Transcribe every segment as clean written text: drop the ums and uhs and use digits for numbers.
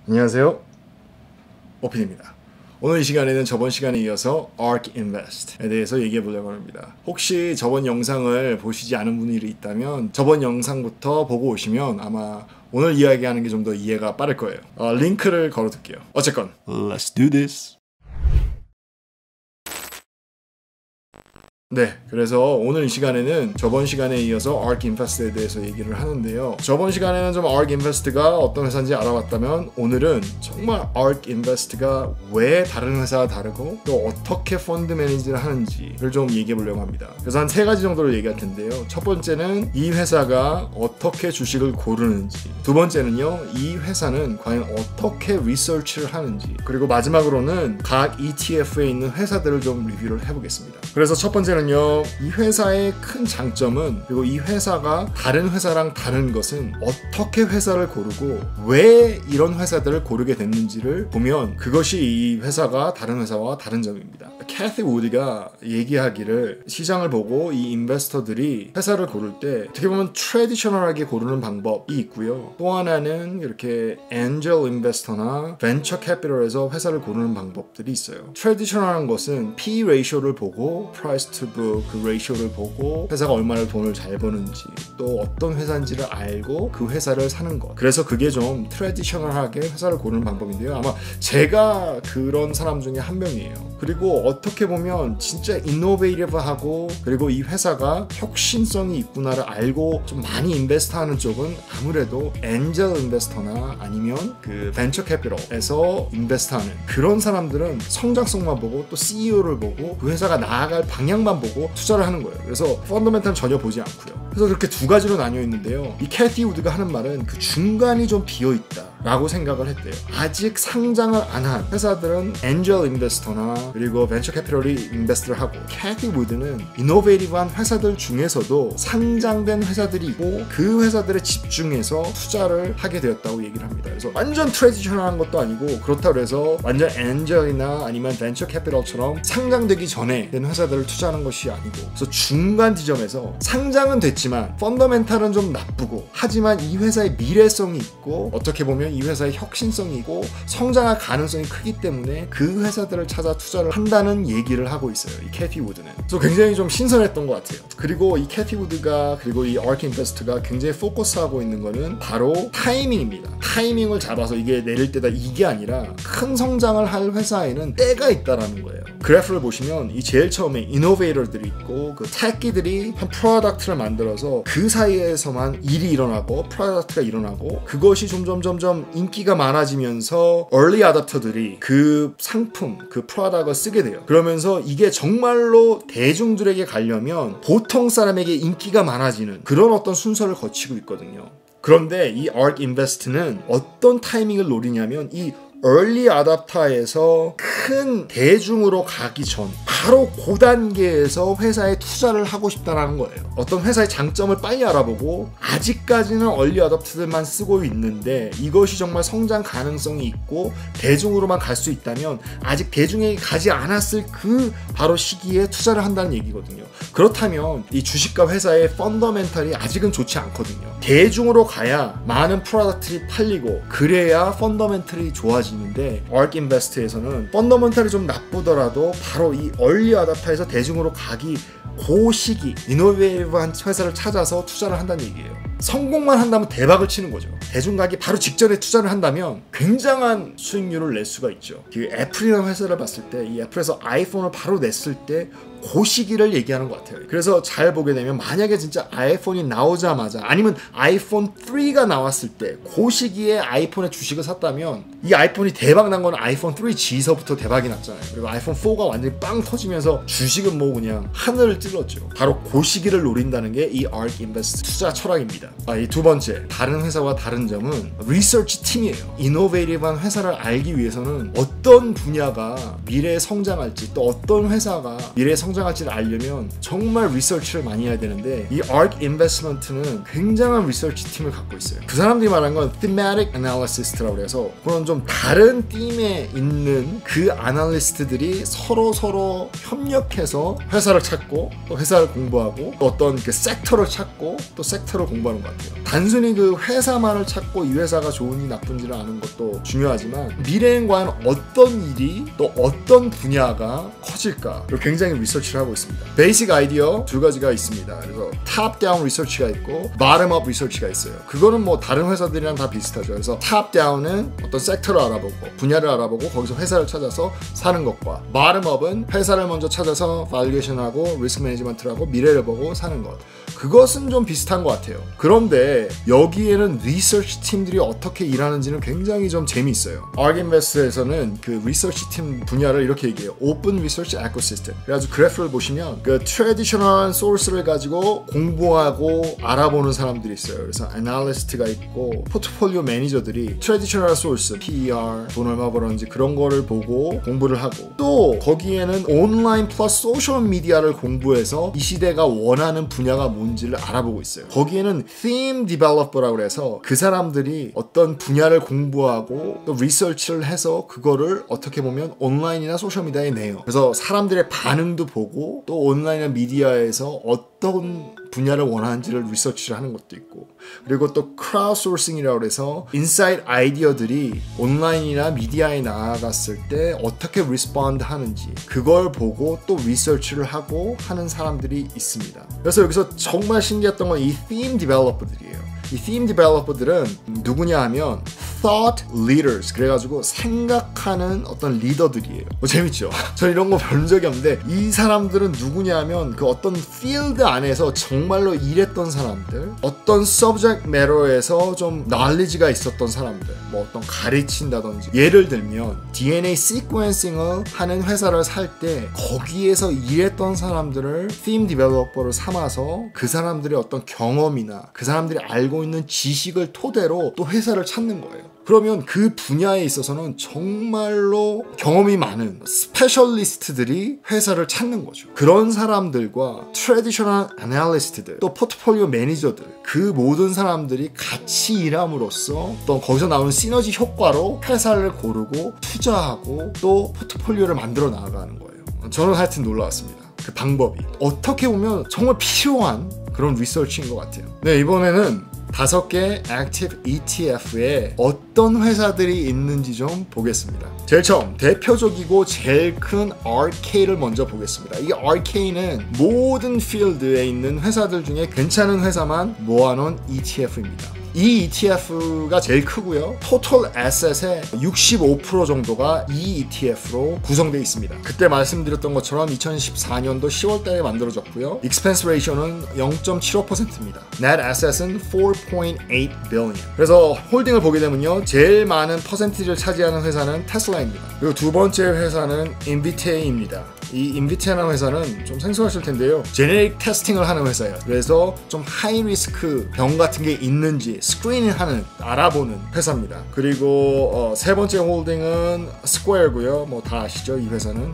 안녕하세요, 오핀입니다. 오늘 이 시간에는 저번 시간에 이어서 ARK Invest에 대해서 얘기해 보려고 합니다. 혹시 저번 영상을 보시지 않은 분들이 있다면 저번 영상부터 보고 오시면 아마 오늘 이야기하는 게 좀 더 이해가 빠를 거예요. 링크를 걸어둘게요. 어쨌건 Let's do this. 네, 그래서 오늘 이 시간에는 저번 시간에 이어서 ARK Invest에 대해서 얘기를 하는데요. 저번 시간에는 좀 ARK Invest가 어떤 회사인지 알아봤다면 오늘은 정말 ARK Invest가 왜 다른 회사와 다르고 또 어떻게 펀드 매니지를 하는지를 좀 얘기해 보려고 합니다. 그래서 한 3가지 정도를 얘기할 텐데요. 첫 번째는 이 회사가 어떻게 주식을 고르는지, 두 번째는요, 이 회사는 과연 어떻게 리서치를 하는지, 그리고 마지막으로는 각 ETF에 있는 회사들을 좀 리뷰를 해보겠습니다. 그래서 첫 번째는 이 회사의 큰 장점은, 그리고 이 회사가 다른 회사랑 다른 것은 어떻게 회사를 고르고 왜 이런 회사들을 고르게 됐는지를 보면 그것이 이 회사가 다른 회사와 다른 점입니다. 캐티 우드가 얘기하기를 시장을 보고 이 인베스터들이 회사를 고를 때 어떻게 보면 트래디셔널하게 고르는 방법이 있고요. 또 하나는 이렇게 엔젤 인베스터나 벤처 캐피털에서 회사를 고르는 방법들이 있어요. 트래디셔널한 것은 P 레이쇼를 보고 프라이스 투 그 레이쇼를 보고 회사가 얼마나 돈을 잘 버는지, 또 어떤 회사인지를 알고 그 회사를 사는 것. 그래서 그게 좀 트래디셔널하게 회사를 고르는 방법인데요. 아마 제가 그런 사람 중에 한 명이에요. 그리고 어떻게 보면 진짜 이노베이티브하고 그리고 이 회사가 혁신성이 있구나를 알고 좀 많이 인베스트하는 쪽은 아무래도 엔젤 인베스터나 아니면 그 벤처 캐피털에서 인베스트하는 그런 사람들은 성장성만 보고 또 CEO를 보고 그 회사가 나아갈 방향만 보고 투자를 하는 거예요. 그래서 펀더멘탈은 전혀 보지 않고요. 그래서 그렇게 2가지로 나뉘어 있는데요. 이 캐티 우드가 하는 말은 그 중간이 좀 비어있다 라고 생각을 했대요. 아직 상장을 안 한 회사들은 엔젤 인베스터나 그리고 벤처 캐피털이 인베스트를 하고, 캐티 우드는 이노베이티브한 회사들 중에서도 상장된 회사들이 있고 그 회사들에 집중해서 투자를 하게 되었다고 얘기를 합니다. 그래서 완전 트래디셔널한 것도 아니고, 그렇다고 해서 완전 엔젤이나 아니면 벤처 캐피털처럼 상장되기 전에 된 회사들을 투자하는 것이 아니고, 그래서 중간 지점에서 상장은 됐지만 펀더멘탈은 좀 나쁘고, 하지만 이 회사의 미래성이 있고 어떻게 보면 이 회사의 혁신성이 있고 성장할 가능성이 크기 때문에 그 회사들을 찾아 투자를 한다는 얘기를 하고 있어요, 이 캐티 우드는. 그래서 굉장히 좀 신선했던 것 같아요. 그리고 이 캐티 우드가, 그리고 이 ARK 인베스트가 굉장히 포커스하고 있는 거는 바로 타이밍입니다. 타이밍을 잡아서 이게 내릴 때다 이게 아니라 큰 성장을 할 회사에는 때가 있다라는 거예요. 그래프를 보시면 이 제일 처음에 이노베이터들이 있고 그 테키들이 한 프로덕트를 만들어서 그 사이에서만 일이 일어나고 프로덕트가 일어나고, 그것이 점점 인기가 많아지면서 얼리 어댑터들이 그 상품, 그 프로덕트를 쓰게 돼요. 그러면서 이게 정말로 대중들에게 가려면 보통 사람에게 인기가 많아지는 그런 어떤 순서를 거치고 있거든요. 그런데 이 ARK 인베스트는 어떤 타이밍을 노리냐면 이 얼리 어댑터에서 큰 대중으로 가기 전 바로 그 단계에서 회사에 투자를 하고 싶다는 거예요. 어떤 회사의 장점을 빨리 알아보고 아직까지는 얼리 어댑터들만 쓰고 있는데 이것이 정말 성장 가능성이 있고 대중으로만 갈 수 있다면 아직 대중에게 가지 않았을 그 바로 시기에 투자를 한다는 얘기거든요. 그렇다면 이 주식과 회사의 펀더멘탈이 아직은 좋지 않거든요. 대중으로 가야 많은 프로덕트들이 팔리고 그래야 펀더멘탈이 좋아지는데, ARK 인베스트에서는 펀더멘탈이 좀 나쁘더라도 바로 이 얼리 어댑터에서 대중으로 가기 그 시기, 이노베이티브한 회사를 찾아서 투자를 한다는 얘기예요. 성공만 한다면 대박을 치는 거죠. 대중 가기 바로 직전에 투자를 한다면 굉장한 수익률을 낼 수가 있죠. 그 애플이라는 회사를 봤을 때 이 애플에서 아이폰을 바로 냈을 때 그 시기를 얘기하는 것 같아요. 그래서 잘 보게 되면 만약에 진짜 아이폰이 나오자마자 아니면 아이폰 3가 나왔을 때 그 시기에 아이폰의 주식을 샀다면 이 아이폰이 대박 난 건 아이폰 3G서부터 대박이 났잖아요. 그리고 아이폰 4가 완전히 빵 터지면서 주식은 뭐 그냥 하늘을 찔렀죠. 바로 그 시기를 노린다는 게 이 ARK 인베스트 투자 철학입니다. 이 두 번째, 다른 회사와 다른 점은 리서치 팀이에요. 이노베이티브한 회사를 알기 위해서는 어떤 분야가 미래에 성장할지, 또 어떤 회사가 미래에 성장 성장할지를 알려면 정말 리서치를 많이 해야 되는데 이 ARK Investment는 굉장한 리서치 팀을 갖고 있어요. 그 사람들이 말하는 건 Thematic Analyst라고 해서 그런 좀 다른 팀에 있는 그 아날리스트들이 서로 협력해서 회사를 찾고 또 회사를 공부하고 또 어떤 그 섹터를 찾고 또 섹터를 공부하는 것 같아요. 단순히 그 회사만을 찾고 이 회사가 좋은지 나쁜지를 아는 것도 중요하지만 미래엔 과연 어떤 일이 또 어떤 분야가 커질까 굉장히 리서치를 하고 있습니다. 베이직 아이디어 두 가지가 있습니다. 그래서 탑 다운 리서치가 있고 바텀 업 리서치가 있어요. 그거는 뭐 다른 회사들이랑 다 비슷하죠. 그래서 탑 다운은 어떤 섹터를 알아보고 분야를 알아보고 거기서 회사를 찾아서 사는 것과 바텀 업은 회사를 먼저 찾아서 밸류에이션하고 리스크 매니지먼트를 하고 미래를 보고 사는 것. 그것은 좀 비슷한 것 같아요. 그런데 여기에는 리서치 팀들이 어떻게 일하는지는 굉장히 좀 재미있어요. ARK Invest에서는 그 리서치 팀 분야를 이렇게 얘기해요. 오픈 리서치 에코시스템. 그래가지고 그래프를 보시면 그 트래디셔널한 소스를 가지고 공부하고 알아보는 사람들이 있어요. 그래서 애널리스트가 있고 포트폴리오 매니저들이 트래디셔널 소스, PER, 돈 얼마 벌었는지 그런 거를 보고 공부를 하고 또 거기에는 온라인 플러스 소셜 미디어를 공부해서 이 시대가 원하는 분야가 뭔지를 알아보고 있어요. 거기에는 theme developer라고 해서 그 사람들이 어떤 분야를 공부하고 또 리서치를 해서 그거를 어떻게 보면 온라인이나 소셜미디어에 내요. 그래서 사람들의 반응도 보고 또 온라인이나 미디어에서 어떤 분야를 원하는지를 리서치를 하는 것도 있고 그리고 또 크라우드 소싱이라고 해서 인사이드 아이디어들이 온라인이나 미디어에 나아갔을 때 어떻게 리스폰드 하는지 그걸 보고 또 리서치를 하고 하는 사람들이 있습니다. 그래서 여기서 정말 신기했던 건 이 theme developer들이에요. 이 theme developer들은 누구냐 하면 thought leaders 그래가지고 생각하는 어떤 리더들이에요. 재밌죠? 전 이런 거 본 적이 없는데 이 사람들은 누구냐면 그 어떤 field 안에서 정말로 일했던 사람들 어떤 subject matter에서 좀 knowledge가 있었던 사람들 뭐 어떤 가르친다든지 예를 들면 DNA sequencing을 하는 회사를 살 때 거기에서 일했던 사람들을 theme developer로 삼아서 그 사람들의 어떤 경험이나 그 사람들이 알고 있는 지식을 토대로 또 회사를 찾는 거예요. 그러면 그 분야에 있어서는 정말로 경험이 많은 스페셜리스트들이 회사를 찾는 거죠. 그런 사람들과 트래디셔널 애널리스트들 또 포트폴리오 매니저들 그 모든 사람들이 같이 일함으로써 또 거기서 나오는 시너지 효과로 회사를 고르고 투자하고 또 포트폴리오를 만들어 나가는 거예요. 저는 하여튼 놀라웠습니다. 그 방법이 어떻게 보면 정말 필요한 그런 리서치인 것 같아요. 네, 이번에는 5개 액티브 ETF에 어떤 회사들이 있는지 좀 보겠습니다. 제일 처음 대표적이고 제일 큰 RK를 먼저 보겠습니다. 이 RK는 모든 필드에 있는 회사들 중에 괜찮은 회사만 모아놓은 ETF입니다. 이 ETF가 제일 크고요. 토탈 애셋의 65% 정도가 이 ETF로 구성되어 있습니다. 그때 말씀드렸던 것처럼 2014년도 10월 달에 만들어졌고요. Expense ratio는 0.75%입니다. Net Asset은 4.8 billion. 그래서 홀딩을 보게 되면요. 제일 많은 퍼센티지를 차지하는 회사는 테슬라입니다. 그리고 두 번째 회사는 인비테이입니다. 이 인비테이라는 회사는 좀 생소하실 텐데요. 제네릭 테스팅을 하는 회사예요. 그래서 좀 하이 리스크 병 같은 게 있는지 스크린하는 알아보는 회사입니다. 그리고 세 번째 홀딩은 스퀘어고요. 뭐 다 아시죠? 이 회사는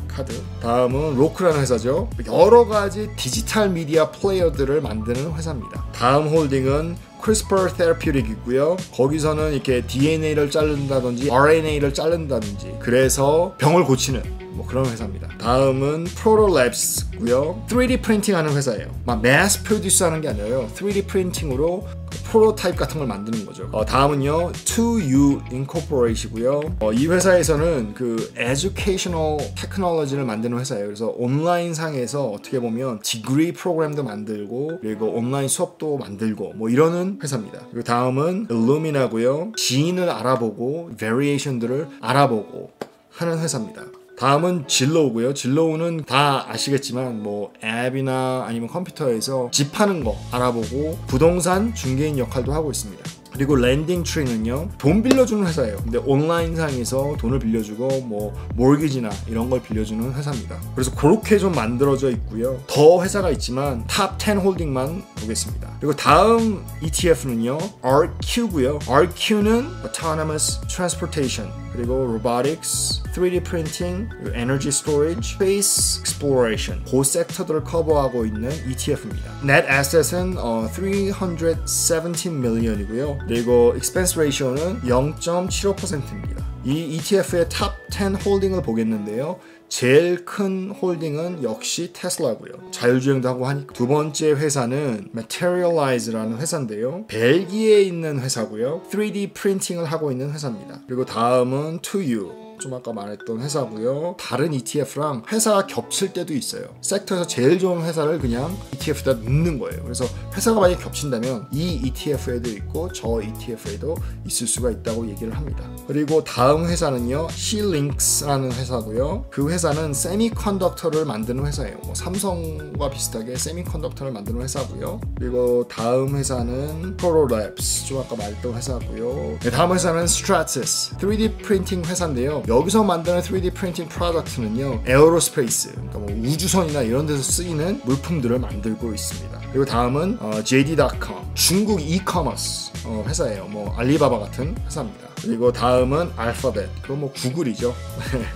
카드. 다음은 로크라는 회사죠. 여러 가지 디지털 미디어 플레이어들을 만드는 회사입니다. 다음 홀딩은 CRISPR Therapeutic이고요. 거기서는 이렇게 DNA를 자른다든지 RNA를 자른다든지 그래서 병을 고치는 뭐 그런 회사입니다. 다음은 프로토랩스고요. 3D 프린팅 하는 회사예요. 막 mass produce 하는 게 아니라요. 3D 프린팅으로 프로토타입 같은 걸 만드는 거죠. 다음은요 2U Incorporated이고요. 이 회사에서는 그 educational technology를 만드는 회사예요. 그래서 온라인 상에서 어떻게 보면 디그리 프로그램도 만들고 그리고 온라인 수업도 만들고 뭐 이러는 회사입니다. 그리고 다음은 Illumina고요. 지인을 알아보고 variation들을 알아보고 하는 회사입니다. 다음은 진로우고요. 진로우는 다 아시겠지만 뭐 앱이나 아니면 컴퓨터에서 집 파는 거 알아보고 부동산 중개인 역할도 하고 있습니다. 그리고 랜딩트리는요 돈 빌려주는 회사예요. 근데 온라인상에서 돈을 빌려주고 뭐 모기지나 이런 걸 빌려주는 회사입니다. 그래서 그렇게 좀 만들어져 있고요. 더 회사가 있지만 탑 10 홀딩만 보겠습니다. 그리고 다음 ETF는요 RQ고요. RQ는 Autonomous Transportation 그리고 robotics, 3D printing, energy storage, space exploration 그 섹터들을 커버하고 있는 ETF입니다. Net asset은 317 million이고요. 그리고 expense ratio는 0.75%입니다. 이 ETF의 탑 10 홀딩을 보겠는데요. 제일 큰 홀딩은 역시 테슬라고요. 자율주행도 하고 하니까. 두 번째 회사는 Materialize라는 회사인데요. 벨기에에 있는 회사고요. 3D 프린팅을 하고 있는 회사입니다. 그리고 다음은 2U. 좀 아까 말했던 회사고요. 다른 ETF랑 회사가 겹칠 때도 있어요. 섹터에서 제일 좋은 회사를 그냥 ETF에다 넣는 거예요. 그래서 회사가 만약에 겹친다면 이 ETF에도 있고 저 ETF에도 있을 수가 있다고 얘기를 합니다. 그리고 다음 회사는요. Xilinx라는 회사고요. 그 회사는 세미컨덕터를 만드는 회사예요. 뭐 삼성과 비슷하게 세미컨덕터를 만드는 회사고요. 그리고 다음 회사는 Prolabs, 좀 아까 말했던 회사고요. 네, 다음 회사는 Stratasys, 3D 프린팅 회사인데요. 여기서 만드는 3D 프린팅 프로덕트는요, 에어로스페이스, 그러니까 뭐 우주선이나 이런 데서 쓰이는 물품들을 만들고 있습니다. 그리고 다음은 JD.com, 중국 이커머스 회사예요. 뭐 알리바바 같은 회사입니다. 그리고 다음은 알파벳, 그건 뭐 구글이죠.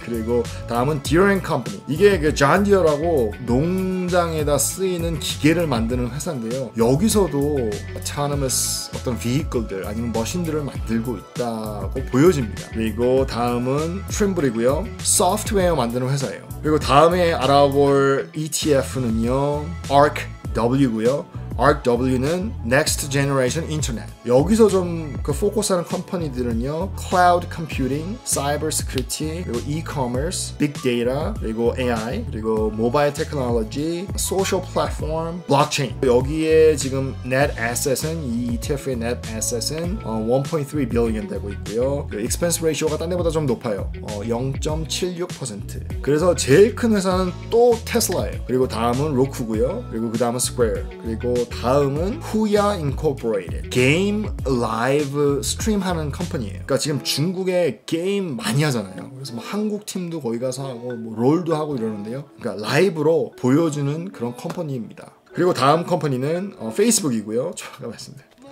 그리고 다음은 Deere & Company, 이게 그 존 디어라고 농장에다 쓰이는 기계를 만드는 회사인데요. 여기서도 autonomous 어떤 vehicle들 아니면 머신들을 만들고 있다고 보여집니다. 그리고 다음은 트림블이고요. 소프트웨어 만드는 회사예요. 그리고 다음에 알아볼 ETF는요, ARKW고요. ARKW는 Next Generation Internet. 여기서 좀 그 포커스하는 컴퍼니들은요, Cloud Computing, Cyber Security, 그리고 E-commerce, Big Data, 그리고 AI, 그리고 Mobile Technology, Social Platform, Blockchain. 여기에 지금 Net Asset은, 이 ETF의 Net Asset은 1.3 billion 되고 있고요. 그 Expense Ratio가 딴 데보다 좀 높아요. 0.76%. 그래서 제일 큰 회사는 또 테슬라예요. 그리고 다음은 로쿠고요. 그리고 그 다음은 스퀘어. 그리고 다음은 후야 인코퍼레이티드, 게임 라이브 스트림하는 컴퍼니예요. 그러니까 지금 중국에 게임 많이 하잖아요. 그래서 뭐 한국 팀도 거기 가서 하고 뭐 롤도 하고 이러는데요. 그러니까 라이브로 보여주는 그런 컴퍼니입니다. 그리고 다음 컴퍼니는 페이스북이고요. 제가 말씀드렸던.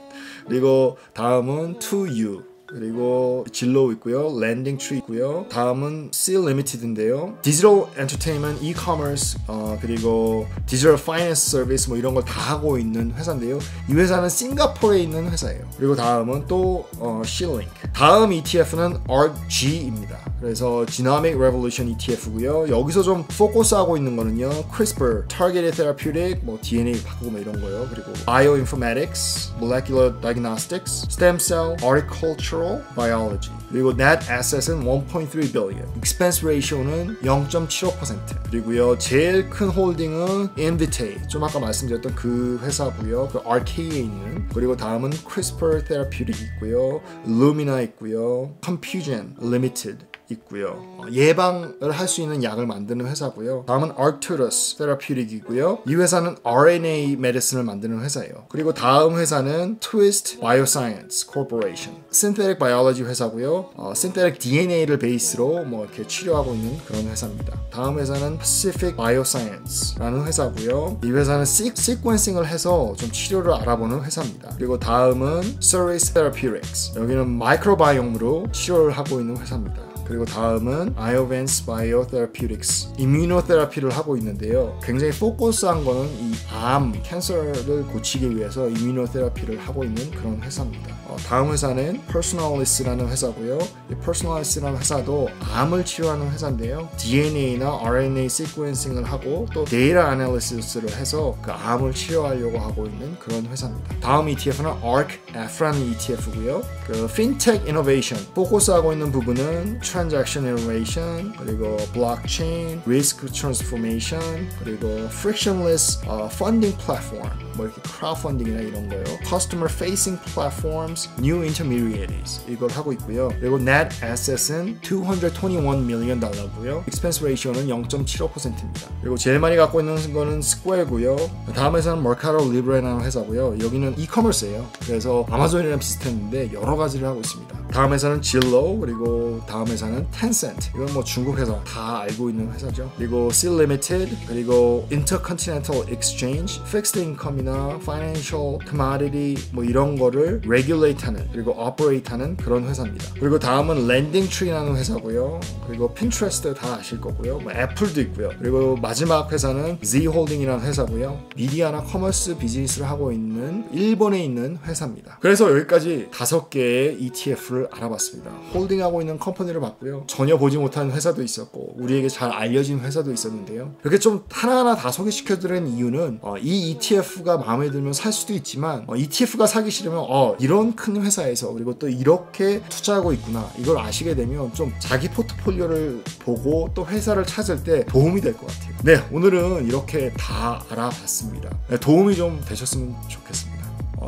그리고 다음은 2U. 그리고 진로 있고요, 랜딩 트리 있고요. 다음은 Seal Limited인데요. 디지털 엔터테인먼트, 이커머스, 그리고 디지털 파이낸스 서비스 뭐 이런 걸 다 하고 있는 회사인데요. 이 회사는 싱가포르에 있는 회사예요. 그리고 다음은 또 Xilinx. 다음 ETF는 ARKG입니다. 그래서 Genomic Revolution ETF고요. 여기서 좀 포커스하고 있는 거는요, CRISPR, Targeted Therapeutic, 뭐 DNA 바꾸고 뭐 이런 거요. 그리고 Bioinformatics, Molecular Diagnostics, Stem Cell, Horticultural Biology. 그리고 Net Asset은 1.3 billion. Expense Ratio는 0.75%. 그리고요, 제일 큰 홀딩은 Invitae, 좀 아까 말씀드렸던 그 회사고요. 그 RK에 있는. 그리고 다음은 CRISPR Therapeutic 있고요, Illumina 있고요, Compugen Limited 있고요. 예방을 할 수 있는 약을 만드는 회사고요. 다음은 Arcturus Therapeutic이고요. 이 회사는 RNA 메디슨을 만드는 회사예요. 그리고 다음 회사는 Twist Bioscience Corporation, Synthetic Biology 회사고요. Synthetic DNA를 베이스로 뭐 이렇게 치료하고 있는 그런 회사입니다. 다음 회사는 Pacific Bioscience라는 회사고요. 이 회사는 시퀀싱을 해서 좀 치료를 알아보는 회사입니다. 그리고 다음은 Ceres Therapeutics. 여기는 마이크로바이옴으로 치료를 하고 있는 회사입니다. 그리고 다음은 Iovance Biotherapeutics, 이뮤노테라피를 하고 있는데요. 굉장히 포커스한 거는 이 암, 캔서를 고치기 위해서 이뮤노테라피를 하고 있는 그런 회사입니다. 다음 회사는 Personalis라는 회사고요. 이 Personalis라는 회사도 암을 치료하는 회사인데요. DNA나 RNA 시퀀싱을 하고 또 데이터 애널리시스를 해서 그 암을 치료하려고 하고 있는 그런 회사입니다. 다음 ETF는 ARKF라는 ETF고요. 그 Fintech Innovation, 포커스하고 있는 부분은 Transaction Innovation, 그리고 Blockchain, Risk Transformation, 그리고 Frictionless Funding Platform, 뭐 이렇게 크라우드펀딩이나 이런 거요. Customer Facing Platforms, New Intermediaries, 이걸 하고 있고요. 그리고 Net Assets은 $221 million 고요. Expense Ratio는 0.75%입니다. 그리고 제일 많이 갖고 있는 거는 Square고요. 다음 회사는 Mercado Libre라는 회사고요. 여기는 이커머스예요. 그래서 아마존이랑 비슷했는데 여러 가지를 하고 있습니다. 다음 회사는 Zillow, 그리고 다음 회사는 Tencent. 이건 뭐 중국 회사 다 알고 있는 회사죠. 그리고 Sea Limited, 그리고 Intercontinental Exchange, Fixed Income이나 Financial Commodity 뭐 이런 거를 regulate하는 그리고 operate하는 그런 회사입니다. 그리고 다음은 LendingTree라는 회사고요. 그리고 Pinterest 다 아실 거고요. 뭐 애플도 있고요. 그리고 마지막 회사는 Zholding이라는 회사고요. 미디어나 커머스 비즈니스를 하고 있는 일본에 있는 회사입니다. 그래서 여기까지 5개의 ETF를 알아봤습니다. 홀딩하고 있는 컴퍼니를 봤고요. 전혀 보지 못한 회사도 있었고 우리에게 잘 알려진 회사도 있었는데요. 이렇게 좀 하나하나 다 소개시켜드리는 이유는 이 ETF가 마음에 들면 살 수도 있지만 ETF가 사기 싫으면 이런 큰 회사에서 그리고 또 이렇게 투자하고 있구나 이걸 아시게 되면 좀 자기 포트폴리오를 보고 또 회사를 찾을 때 도움이 될 것 같아요. 네, 오늘은 이렇게 다 알아봤습니다. 네, 도움이 좀 되셨으면 좋겠습니다.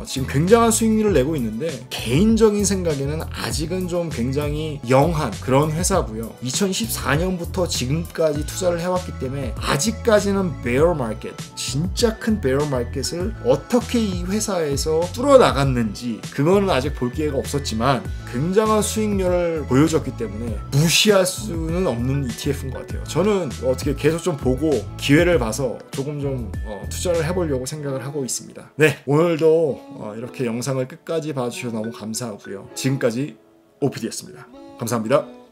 지금 굉장한 수익률을 내고 있는데 개인적인 생각에는 아직은 좀 굉장히 영한 그런 회사고요. 2014년부터 지금까지 투자를 해왔기 때문에 아직까지는 bear market, 진짜 큰 bear market을 어떻게 이 회사에서 뚫어 나갔는지 그거는 아직 볼 기회가 없었지만 굉장한 수익률을 보여줬기 때문에 무시할 수는 없는 ETF인 것 같아요. 저는 어떻게 계속 좀 보고 기회를 봐서 조금 좀 투자를 해보려고 생각을 하고 있습니다. 네, 오늘도 이렇게 영상을 끝까지 봐주셔서 너무 감사하고요. 지금까지 OPD였습니다. 감사합니다.